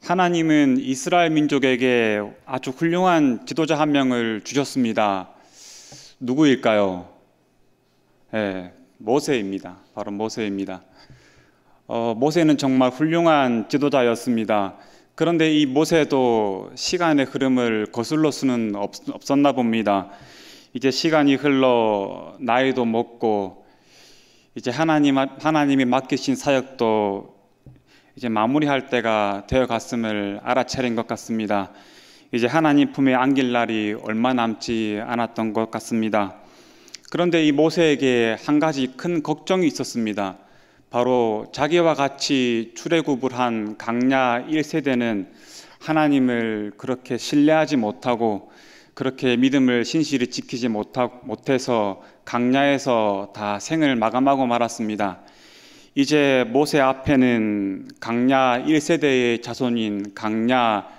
하나님은 이스라엘 민족에게 아주 훌륭한 지도자 한 명을 주셨습니다. 누구일까요? 모세입니다. 바로 모세입니다. 모세는 정말 훌륭한 지도자였습니다. 그런데 이 모세도 시간의 흐름을 거슬러 수는 없었나 봅니다. 이제 시간이 흘러 나이도 먹고 이제 하나님이 맡기신 사역도 이제 마무리할 때가 되어 갔음을 알아차린 것 같습니다. 이제 하나님 품에 안길 날이 얼마 남지 않았던 것 같습니다. 그런데 이 모세에게 한 가지 큰 걱정이 있었습니다. 바로 자기와 같이 출애굽을 한 강야 1세대는 하나님을 그렇게 신뢰하지 못하고 그렇게 믿음을 신실히 지키지 못해서 강야에서 다 생을 마감하고 말았습니다. 이제 모세 앞에는 강야 1세대의 자손인 강야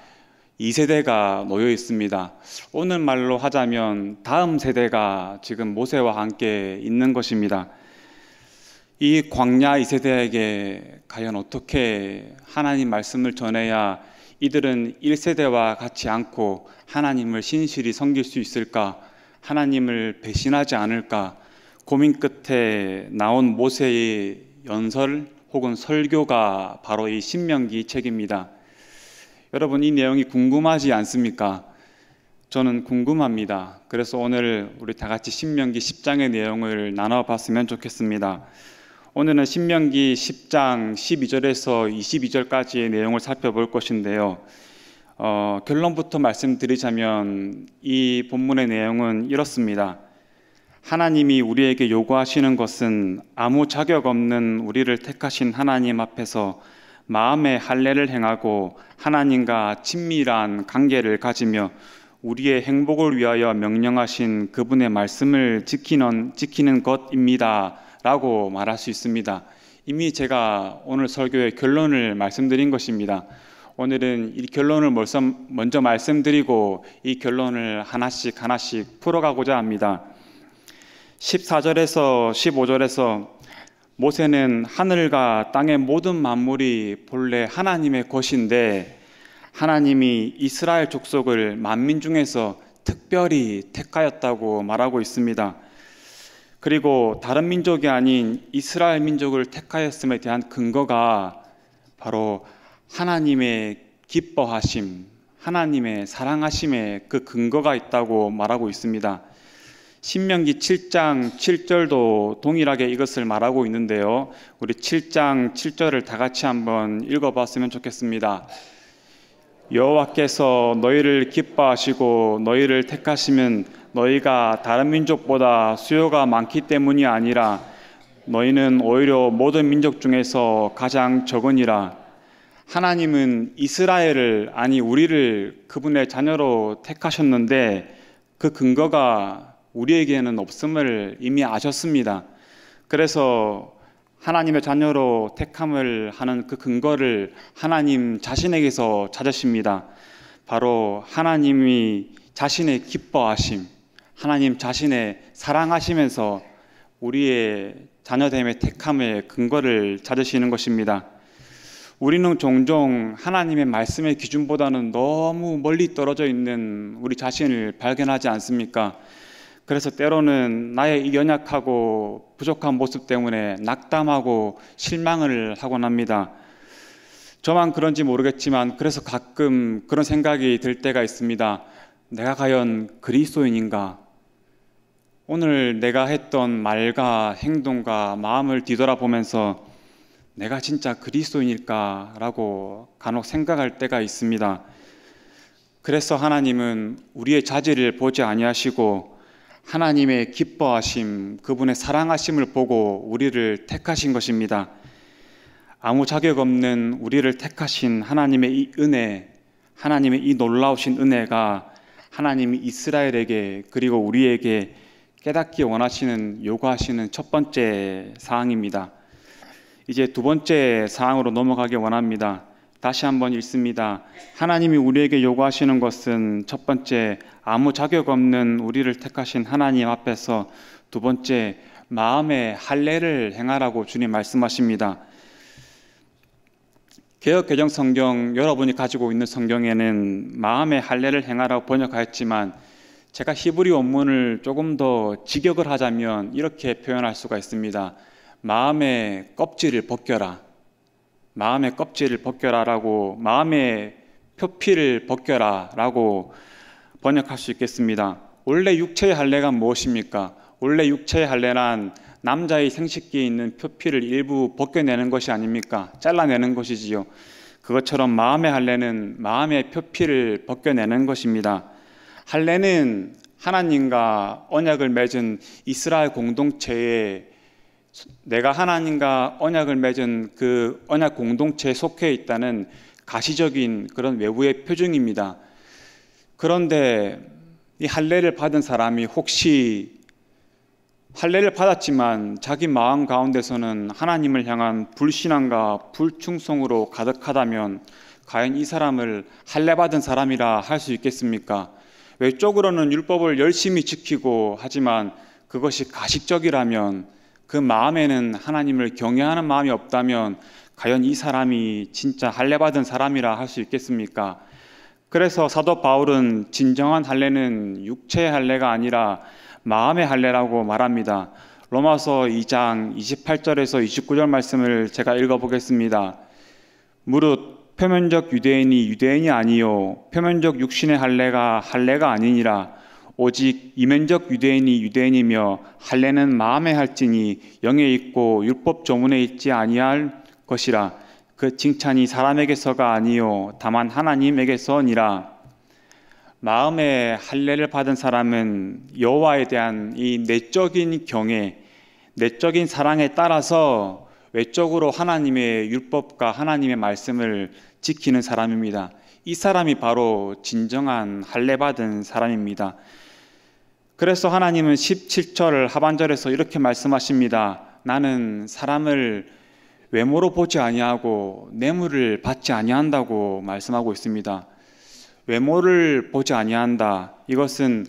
2세대가 놓여 있습니다. 오늘 말로 하자면 다음 세대가 지금 모세와 함께 있는 것입니다. 이 광야 2세대에게 과연 어떻게 하나님 말씀을 전해야 이들은 1세대와 같이 않고 하나님을 신실히 섬길 수 있을까? 하나님을 배신하지 않을까? 고민 끝에 나온 모세의 연설 혹은 설교가 바로 이 신명기 책입니다. 여러분, 이 내용이 궁금하지 않습니까? 저는 궁금합니다. 그래서 오늘 우리 다 같이 신명기 10장의 내용을 나눠봤으면 좋겠습니다. 오늘은 신명기 10장 12절에서 22절까지의 내용을 살펴볼 것인데요. 결론부터 말씀드리자면 이 본문의 내용은 이렇습니다. 하나님이 우리에게 요구하시는 것은 아무 자격 없는 우리를 택하신 하나님 앞에서 마음의 할례를 행하고 하나님과 친밀한 관계를 가지며 우리의 행복을 위하여 명령하신 그분의 말씀을 지키는 것입니다 라고 말할 수 있습니다. 이미 제가 오늘 설교의 결론을 말씀드린 것입니다. 오늘은 이 결론을 먼저 말씀드리고 이 결론을 하나씩 풀어가고자 합니다. 14절에서 15절에서 모세는 하늘과 땅의 모든 만물이 본래 하나님의 것인데 하나님이 이스라엘 족속을 만민 중에서 특별히 택하였다고 말하고 있습니다. 그리고 다른 민족이 아닌 이스라엘 민족을 택하였음에 대한 근거가 바로 하나님의 기뻐하심, 하나님의 사랑하심에 그 근거가 있다고 말하고 있습니다. 신명기 7장 7절도 동일하게 이것을 말하고 있는데요. 우리 7장 7절을 다 같이 한번 읽어봤으면 좋겠습니다. 여호와께서 너희를 기뻐하시고 너희를 택하시면 너희가 다른 민족보다 수요가 많기 때문이 아니라 너희는 오히려 모든 민족 중에서 가장 적으니라. 하나님은 이스라엘을, 아니 우리를 그분의 자녀로 택하셨는데 그 근거가 우리에게는 없음을 이미 아셨습니다. 그래서 하나님의 자녀로 택함을 하는 그 근거를 하나님 자신에게서 찾으십니다. 바로 하나님이 자신의 기뻐하심, 하나님 자신의 사랑하시면서 우리의 자녀됨의 택함의 근거를 찾으시는 것입니다. 우리는 종종 하나님의 말씀의 기준보다는 너무 멀리 떨어져 있는 우리 자신을 발견하지 않습니까? 그래서 때로는 나의 이 연약하고 부족한 모습 때문에 낙담하고 실망을 하곤 합니다. 저만 그런지 모르겠지만 그래서 가끔 그런 생각이 들 때가 있습니다. 내가 과연 그리스도인인가? 오늘 내가 했던 말과 행동과 마음을 뒤돌아보면서 내가 진짜 그리스도인일까? 라고 간혹 생각할 때가 있습니다. 그래서 하나님은 우리의 자질을 보지 아니하시고 하나님의 기뻐하심, 그분의 사랑하심을 보고 우리를 택하신 것입니다. 아무 자격 없는 우리를 택하신 하나님의 이 은혜, 하나님의 이 놀라우신 은혜가 하나님이 이스라엘에게 그리고 우리에게 깨닫기 원하시는, 요구하시는 첫 번째 사항입니다. 이제 두 번째 사항으로 넘어가기 원합니다. 다시 한번 읽습니다. 하나님이 우리에게 요구하시는 것은 첫 번째, 아무 자격 없는 우리를 택하신 하나님 앞에서 두 번째, 마음의 할례를 행하라고 주님 말씀하십니다. 개역 개정 성경 여러분이 가지고 있는 성경에는 마음의 할례를 행하라고 번역하였지만 제가 히브리 원문을 조금 더 직역을 하자면 이렇게 표현할 수가 있습니다. 마음의 껍질을 벗겨라. 마음의 껍질을 벗겨라라고, 마음의 표피를 벗겨라라고 번역할 수 있겠습니다. 원래 육체의 할례가 무엇입니까? 원래 육체의 할례란 남자의 생식기에 있는 표피를 일부 벗겨내는 것이 아닙니까? 잘라내는 것이지요. 그것처럼 마음의 할례는 마음의 표피를 벗겨내는 것입니다. 할례는 하나님과 언약을 맺은 이스라엘 공동체에, 내가 하나님과 언약을 맺은 그 언약 공동체에 속해 있다는 가시적인 그런 외부의 표징입니다. 그런데 이 할례를 받은 사람이 혹시 할례를 받았지만 자기 마음 가운데서는 하나님을 향한 불신앙과 불충성으로 가득하다면 과연 이 사람을 할례 받은 사람이라 할 수 있겠습니까? 외적으로는 율법을 열심히 지키고 하지만 그것이 가식적이라면, 그 마음에는 하나님을 경외하는 마음이 없다면 과연 이 사람이 진짜 할례 받은 사람이라 할 수 있겠습니까? 그래서 사도 바울은 진정한 할례는 육체의 할례가 아니라 마음의 할례라고 말합니다. 로마서 2장 28절에서 29절 말씀을 제가 읽어보겠습니다. 무릇 표면적 유대인이 유대인이 아니요 표면적 육신의 할례가 할례가 아니니라. 오직 이면적 유대인이 유대인이며 할례는 마음에 할지니 영에 있고 율법 조문에 있지 아니할 것이라. 그 칭찬이 사람에게서가 아니요 다만 하나님에게서니라. 마음의 할례를 받은 사람은 여호와에 대한 이 내적인 경외, 내적인 사랑에 따라서 외적으로 하나님의 율법과 하나님의 말씀을 지키는 사람입니다. 이 사람이 바로 진정한 할례 받은 사람입니다. 그래서 하나님은 17절 하반절에서 이렇게 말씀하십니다. 나는 사람을 외모로 보지 아니하고 뇌물을 받지 아니한다고 말씀하고 있습니다. 외모를 보지 아니한다. 이것은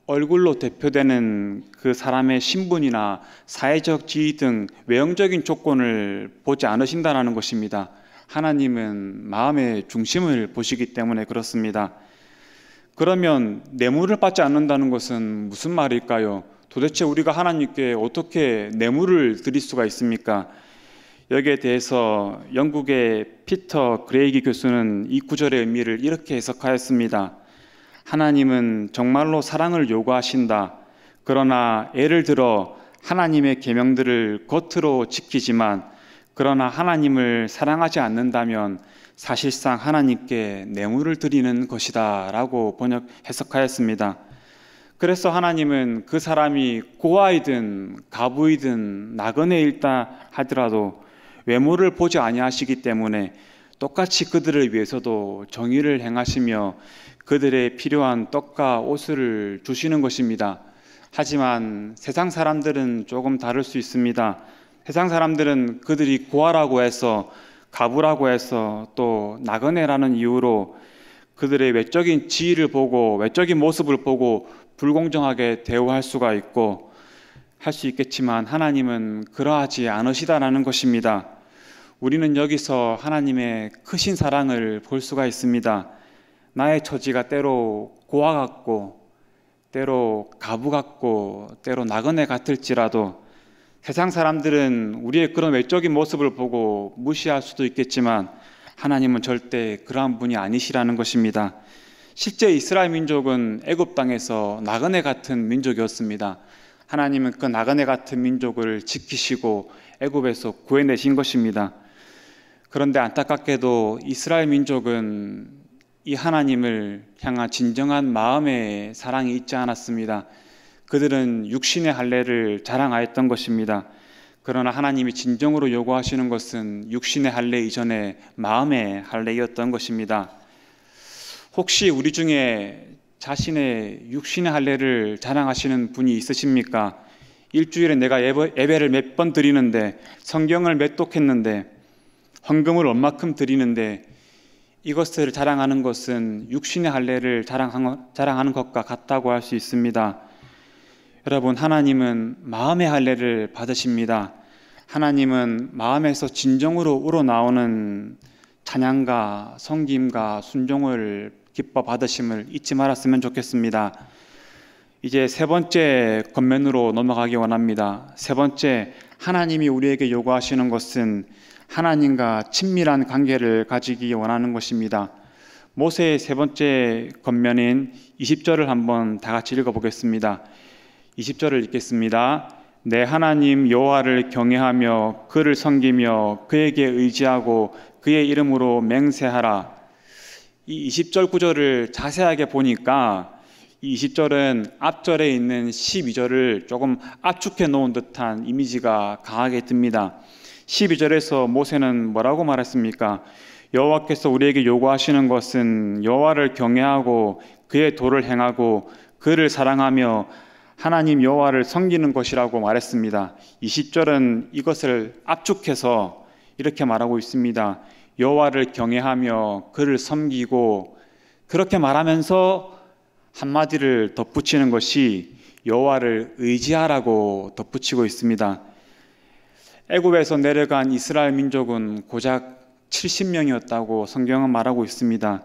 얼굴로 대표되는 그 사람의 신분이나 사회적 지위 등 외형적인 조건을 보지 않으신다는 것입니다. 하나님은 마음의 중심을 보시기 때문에 그렇습니다. 그러면 뇌물을 받지 않는다는 것은 무슨 말일까요? 도대체 우리가 하나님께 어떻게 뇌물을 드릴 수가 있습니까? 여기에 대해서 영국의 피터 그레이기 교수는 이 구절의 의미를 이렇게 해석하였습니다. 하나님은 정말로 사랑을 요구하신다. 그러나 예를 들어 하나님의 계명들을 겉으로 지키지만 그러나 하나님을 사랑하지 않는다면 사실상 하나님께 뇌물을 드리는 것이다 라고 해석하였습니다. 그래서 하나님은 그 사람이 고아이든 가부이든 나그네일다 하더라도 외모를 보지 아니하시기 때문에 똑같이 그들을 위해서도 정의를 행하시며 그들의 필요한 떡과 옷을 주시는 것입니다. 하지만 세상 사람들은 조금 다를 수 있습니다. 세상 사람들은 그들이 고아라고 해서, 가부라고 해서, 또 나그네라는 이유로 그들의 외적인 지위를 보고 외적인 모습을 보고 불공정하게 대우할 수가 있고 할 수 있겠지만 하나님은 그러하지 않으시다라는 것입니다. 우리는 여기서 하나님의 크신 사랑을 볼 수가 있습니다. 나의 처지가 때로 고아 같고 때로 가부 같고 때로 나그네 같을지라도 세상 사람들은 우리의 그런 외적인 모습을 보고 무시할 수도 있겠지만 하나님은 절대 그러한 분이 아니시라는 것입니다. 실제 이스라엘 민족은 애굽 땅에서 나그네 같은 민족이었습니다. 하나님은 그 나그네 같은 민족을 지키시고 애굽에서 구해내신 것입니다. 그런데 안타깝게도 이스라엘 민족은 이 하나님을 향한 진정한 마음의 사랑이 있지 않았습니다. 그들은 육신의 할례를 자랑하였던 것입니다. 그러나 하나님이 진정으로 요구하시는 것은 육신의 할례 이전에 마음의 할례였던 것입니다. 혹시 우리 중에 자신의 육신의 할례를 자랑하시는 분이 있으십니까? 일주일에 내가 예배를 몇 번 드리는데, 성경을 몇 독했는데, 헌금을 얼마큼 드리는데, 이것을 자랑하는 것은 육신의 할례를 자랑하는 것과 같다고 할 수 있습니다. 여러분, 하나님은 마음의 할례를 받으십니다. 하나님은 마음에서 진정으로 우러나오는 찬양과 섬김과 순종을 기뻐 받으심을 잊지 말았으면 좋겠습니다. 이제 세 번째 권면으로 넘어가기 원합니다. 세 번째, 하나님이 우리에게 요구하시는 것은 하나님과 친밀한 관계를 가지기 원하는 것입니다. 모세의 세 번째 권면인 20절을 한번 다 같이 읽어보겠습니다. 20절을 읽겠습니다. 내 하나님 여호와를 경외하며 그를 섬기며 그에게 의지하고 그의 이름으로 맹세하라. 이 20절 구절을 자세하게 보니까 이 20절은 앞절에 있는 12절을 조금 압축해 놓은 듯한 이미지가 강하게 듭니다. 12절에서 모세는 뭐라고 말했습니까? 여호와께서 우리에게 요구하시는 것은 여호와를 경외하고 그의 도를 행하고 그를 사랑하며 하나님 여호와를 섬기는 것이라고 말했습니다. 20절은 이것을 압축해서 이렇게 말하고 있습니다. 여호와를 경외하며 그를 섬기고, 그렇게 말하면서 한마디를 덧붙이는 것이 여호와를 의지하라고 덧붙이고 있습니다. 애굽에서 내려간 이스라엘 민족은 고작 70명이었다고 성경은 말하고 있습니다.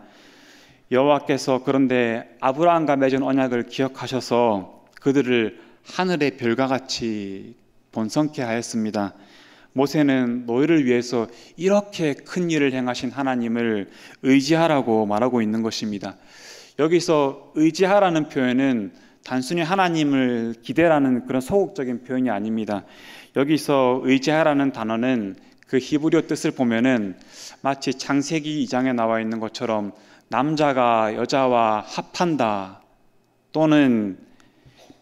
여호와께서 그런데 아브라함과 맺은 언약을 기억하셔서 그들을 하늘의 별과 같이 번성케 하였습니다. 모세는 너희를 위해서 이렇게 큰 일을 행하신 하나님을 의지하라고 말하고 있는 것입니다. 여기서 의지하라는 표현은 단순히 하나님을 기대라는 그런 소극적인 표현이 아닙니다. 여기서 의지하라는 단어는 그 히브리어 뜻을 보면은 마치 창세기 2장에 나와 있는 것처럼 남자가 여자와 합한다, 또는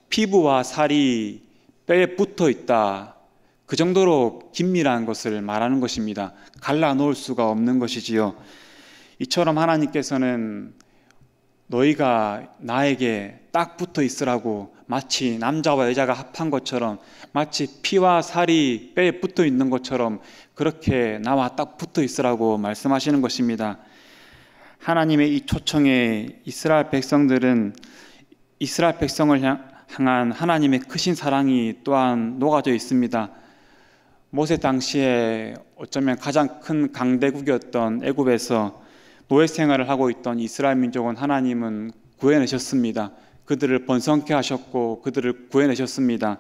피부와 살이 뼈에 붙어 있다, 그 정도로 긴밀한 것을 말하는 것입니다. 갈라놓을 수가 없는 것이지요. 이처럼 하나님께서는 너희가 나에게 딱 붙어 있으라고, 마치 남자와 여자가 합한 것처럼, 마치 피와 살이 뼈에 붙어 있는 것처럼 그렇게 나와 딱 붙어 있으라고 말씀하시는 것입니다. 하나님의 이 초청에 이스라엘 백성들은 이스라엘 백성을 향한 하나님의 크신 사랑이 또한 녹아져 있습니다. 모세 당시에 어쩌면 가장 큰 강대국이었던 애굽에서 노예 생활을 하고 있던 이스라엘 민족은 하나님은 구해내셨습니다. 그들을 번성케 하셨고 그들을 구해내셨습니다.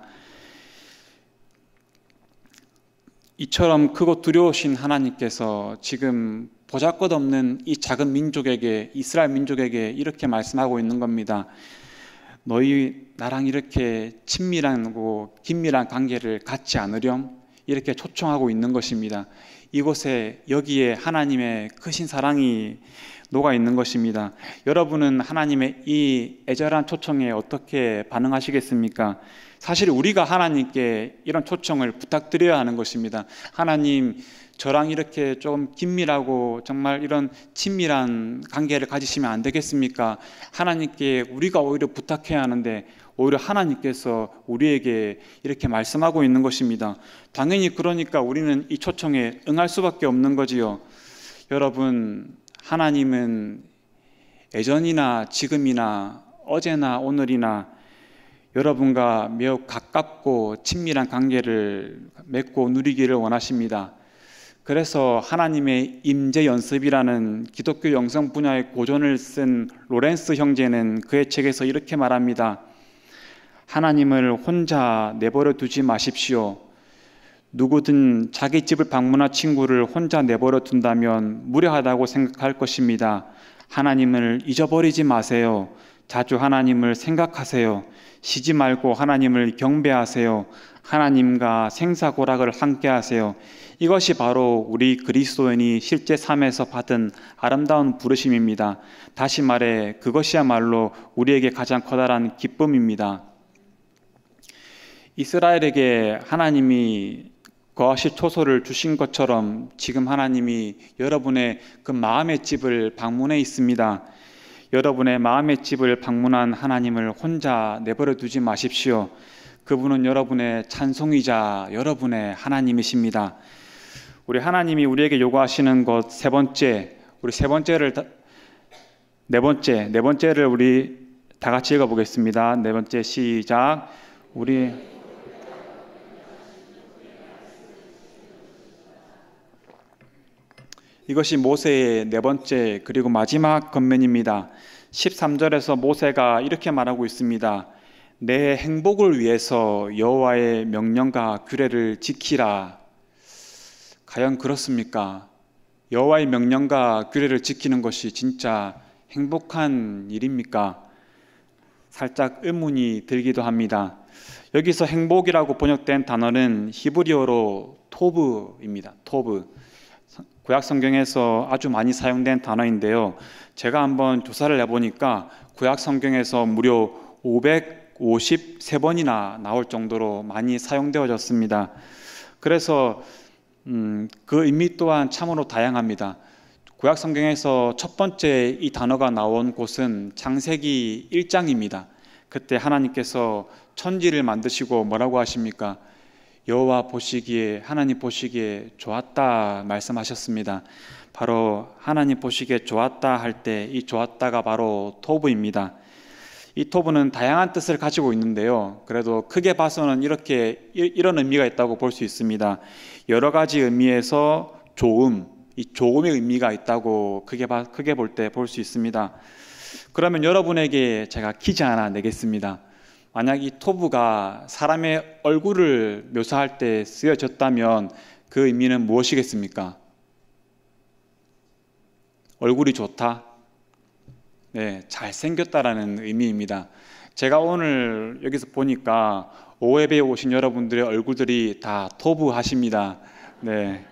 이처럼 크고 두려우신 하나님께서 지금 보잘것없는 이 작은 민족에게, 이스라엘 민족에게 이렇게 말씀하고 있는 겁니다. 너희 나랑 이렇게 친밀하고 긴밀한 관계를 갖지 않으렴? 이렇게 초청하고 있는 것입니다. 이곳에, 여기에 하나님의 크신 사랑이 녹아 있는 것입니다. 여러분은 하나님의 이 애절한 초청에 어떻게 반응하시겠습니까? 사실 우리가 하나님께 이런 초청을 부탁드려야 하는 것입니다. 하나님, 저랑 이렇게 좀 긴밀하고 정말 이런 친밀한 관계를 가지시면 안 되겠습니까? 하나님께 우리가 오히려 부탁해야 하는데 오히려 하나님께서 우리에게 이렇게 말씀하고 있는 것입니다. 당연히 그러니까 우리는 이 초청에 응할 수밖에 없는 거지요. 여러분, 하나님은 예전이나 지금이나 어제나 오늘이나 여러분과 매우 가깝고 친밀한 관계를 맺고 누리기를 원하십니다. 그래서 하나님의 임재 연습이라는 기독교 영성 분야의 고전을 쓴 로렌스 형제는 그의 책에서 이렇게 말합니다. 하나님을 혼자 내버려 두지 마십시오. 누구든 자기 집을 방문한 친구를 혼자 내버려 둔다면 무례하다고 생각할 것입니다. 하나님을 잊어버리지 마세요. 자주 하나님을 생각하세요. 쉬지 말고 하나님을 경배하세요. 하나님과 생사고락을 함께 하세요. 이것이 바로 우리 그리스도인이 실제 삶에서 받은 아름다운 부르심입니다. 다시 말해 그것이야말로 우리에게 가장 커다란 기쁨입니다. 이스라엘에게 하나님이 거하실 초소를 주신 것처럼 지금 하나님이 여러분의 그 마음의 집을 방문해 있습니다. 여러분의 마음의 집을 방문한 하나님을 혼자 내버려 두지 마십시오. 그분은 여러분의 찬송이자 여러분의 하나님이십니다. 우리 하나님이 우리에게 요구하시는 것 세 번째, 우리 네 번째를 우리 다 같이 읽어보겠습니다. 네 번째 시작. 이것이 모세의 네 번째 그리고 마지막 권면입니다. 13절에서 모세가 이렇게 말하고 있습니다. 내 행복을 위해서 여호와의 명령과 규례를 지키라. 과연 그렇습니까? 여호와의 명령과 규례를 지키는 것이 진짜 행복한 일입니까? 살짝 의문이 들기도 합니다. 여기서 행복이라고 번역된 단어는 히브리어로 토브입니다. 토브. 구약 성경에서 아주 많이 사용된 단어인데요. 제가 한번 조사를 해보니까 구약 성경에서 무려 553번이나 나올 정도로 많이 사용되어졌습니다. 그래서 그 의미 또한 참으로 다양합니다. 구약 성경에서 첫 번째 이 단어가 나온 곳은 창세기 1장입니다. 그때 하나님께서 천지를 만드시고 뭐라고 하십니까? 여호와 보시기에, 하나님 보시기에 좋았다 말씀하셨습니다. 바로 하나님 보시기에 좋았다 할 때 이 좋았다가 바로 토브입니다. 이 토브는 다양한 뜻을 가지고 있는데요. 그래도 크게 봐서는 이런 의미가 있다고 볼 수 있습니다. 여러 가지 의미에서 좋음, 이 좋음의 의미가 있다고 크게 볼 때 볼 수 있습니다. 그러면 여러분에게 제가 퀴즈 하나 내겠습니다. 만약 이 토브가 사람의 얼굴을 묘사할 때 쓰여졌다면 그 의미는 무엇이겠습니까? 얼굴이 좋다? 네, 잘생겼다라는 의미입니다. 제가 오늘 여기서 보니까 오예배에 오신 여러분들의 얼굴들이 다 토브하십니다. 네.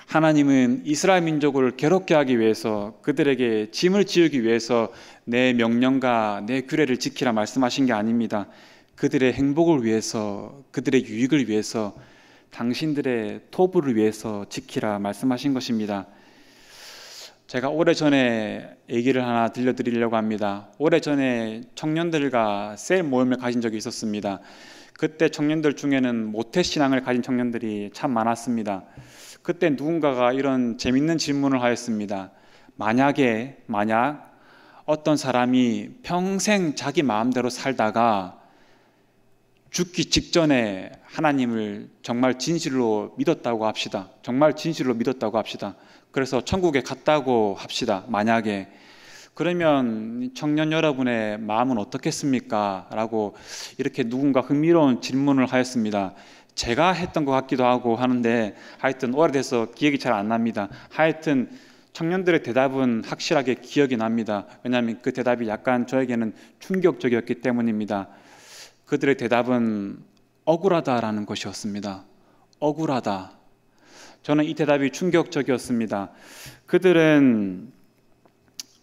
하나님은 이스라엘 민족을 괴롭게 하기 위해서, 그들에게 짐을 지우기 위해서 내 명령과 내 규례를 지키라 말씀하신 게 아닙니다. 그들의 행복을 위해서, 그들의 유익을 위해서, 당신들의 토부를 위해서 지키라 말씀하신 것입니다. 제가 오래전에 얘기를 하나 들려드리려고 합니다. 오래전에 청년들과 셀 모임을 가진 적이 있었습니다. 그때 청년들 중에는 모태신앙을 가진 청년들이 참 많았습니다. 그때 누군가가 이런 재밌는 질문을 하였습니다. 만약 어떤 사람이 평생 자기 마음대로 살다가 죽기 직전에 하나님을 정말 진실로 믿었다고 합시다. 정말 진실로 믿었다고 합시다. 그래서 천국에 갔다고 합시다. 만약에. 그러면 청년 여러분의 마음은 어떻겠습니까? 라고 이렇게 누군가 흥미로운 질문을 하였습니다. 제가 했던 것 같기도 하고 하는데 하여튼 오래돼서 기억이 잘 안 납니다. 하여튼 청년들의 대답은 확실하게 기억이 납니다. 왜냐하면 그 대답이 약간 저에게는 충격적이었기 때문입니다. 그들의 대답은 억울하다라는 것이었습니다. 억울하다. 저는 이 대답이 충격적이었습니다. 그들은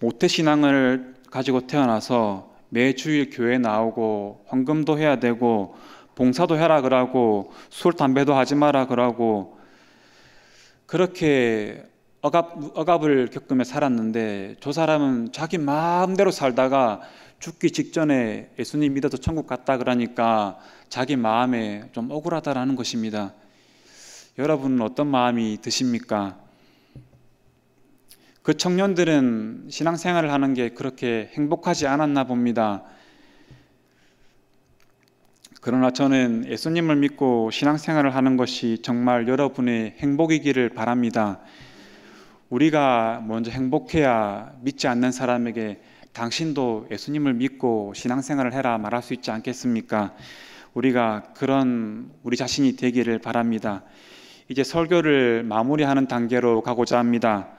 모태신앙을 가지고 태어나서 매주일 교회에 나오고 헌금도 해야 되고 봉사도 해라 그러고 술, 담배도 하지 마라 그러고 그렇게 억압을 겪으며 살았는데 저 사람은 자기 마음대로 살다가 죽기 직전에 예수님 믿어서 천국 갔다 그러니까 자기 마음에 좀 억울하다라는 것입니다. 여러분은 어떤 마음이 드십니까? 그 청년들은 신앙생활을 하는 게 그렇게 행복하지 않았나 봅니다. 그러나 저는 예수님을 믿고 신앙생활을 하는 것이 정말 여러분의 행복이기를 바랍니다. 우리가 먼저 행복해야 믿지 않는 사람에게 당신도 예수님을 믿고 신앙생활을 해라 말할 수 있지 않겠습니까? 우리가 그런 우리 자신이 되기를 바랍니다. 이제 설교를 마무리하는 단계로 가고자 합니다.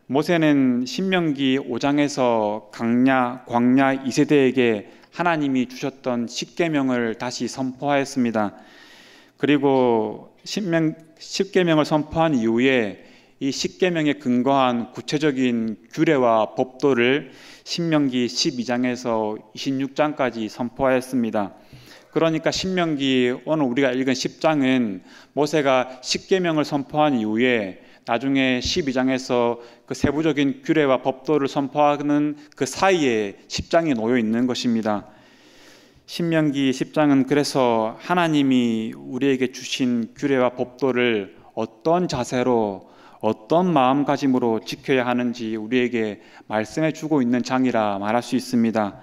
모세는 신명기 5장에서 광야 2세대에게 하나님이 주셨던 십계명을 다시 선포하였습니다. 그리고 십계명을 선포한 이후에 이 십계명에 근거한 구체적인 규례와 법도를 신명기 12장에서 26장까지 선포하였습니다. 그러니까 신명기 오늘 우리가 읽은 10장은 모세가 십계명을 선포한 이후에 나중에 12장에서 그 세부적인 규례와 법도를 선포하는 그 사이에 10장이 놓여 있는 것입니다. 신명기 10장은 그래서 하나님이 우리에게 주신 규례와 법도를 어떤 자세로 어떤 마음가짐으로 지켜야 하는지 우리에게 말씀해 주고 있는 장이라 말할 수 있습니다.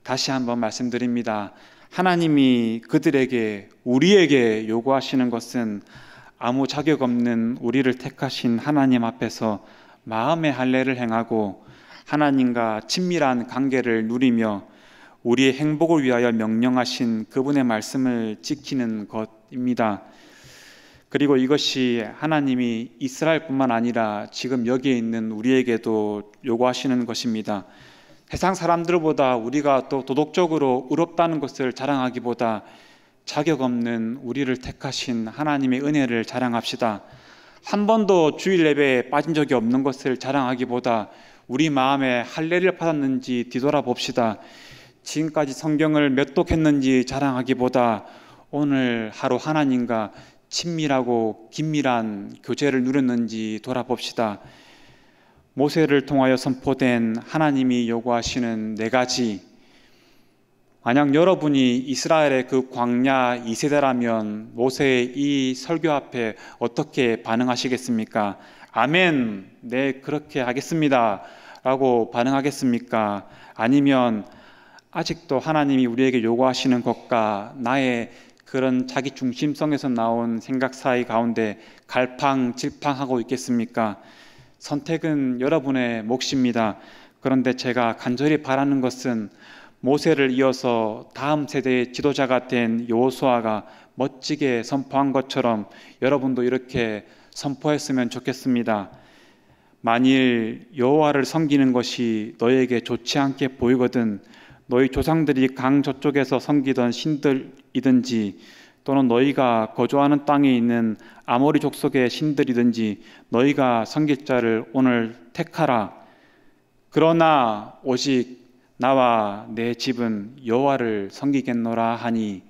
다시 한번 말씀드립니다. 하나님이 그들에게 우리에게 요구하시는 것은 아무 자격 없는 우리를 택하신 하나님 앞에서 마음의 할례를 행하고 하나님과 친밀한 관계를 누리며 우리의 행복을 위하여 명령하신 그분의 말씀을 지키는 것입니다. 그리고 이것이 하나님이 이스라엘뿐만 아니라 지금 여기에 있는 우리에게도 요구하시는 것입니다. 세상 사람들보다 우리가 또 도덕적으로 의롭다는 것을 자랑하기보다 자격 없는 우리를 택하신 하나님의 은혜를 자랑합시다. 한 번도 주일 예배에 빠진 적이 없는 것을 자랑하기보다 우리 마음에 할례를 받았는지 뒤돌아봅시다. 지금까지 성경을 몇 독했는지 자랑하기보다 오늘 하루 하나님과 친밀하고 긴밀한 교제를 누렸는지 돌아봅시다. 모세를 통하여 선포된 하나님이 요구하시는 4가지, 만약 여러분이 이스라엘의 그 광야 2세대라면 모세의 이 설교 앞에 어떻게 반응하시겠습니까? 아멘, 네 그렇게 하겠습니다 라고 반응하겠습니까? 아니면 아직도 하나님이 우리에게 요구하시는 것과 나의 그런 자기 중심성에서 나온 생각 사이 가운데 갈팡질팡하고 있겠습니까? 선택은 여러분의 몫입니다. 그런데 제가 간절히 바라는 것은 모세를 이어서 다음 세대의 지도자가 된 여호수아가 멋지게 선포한 것처럼 여러분도 이렇게 선포했으면 좋겠습니다. 만일 여호와를 섬기는 것이 너에게 좋지 않게 보이거든 너희 조상들이 강 저쪽에서 섬기던 신들이든지 또는 너희가 거주하는 땅에 있는 아모리 족속의 신들이든지 너희가 섬길 자를 오늘 택하라. 그러나 오직 나와 내 집은 여호와를 섬기겠노라 하니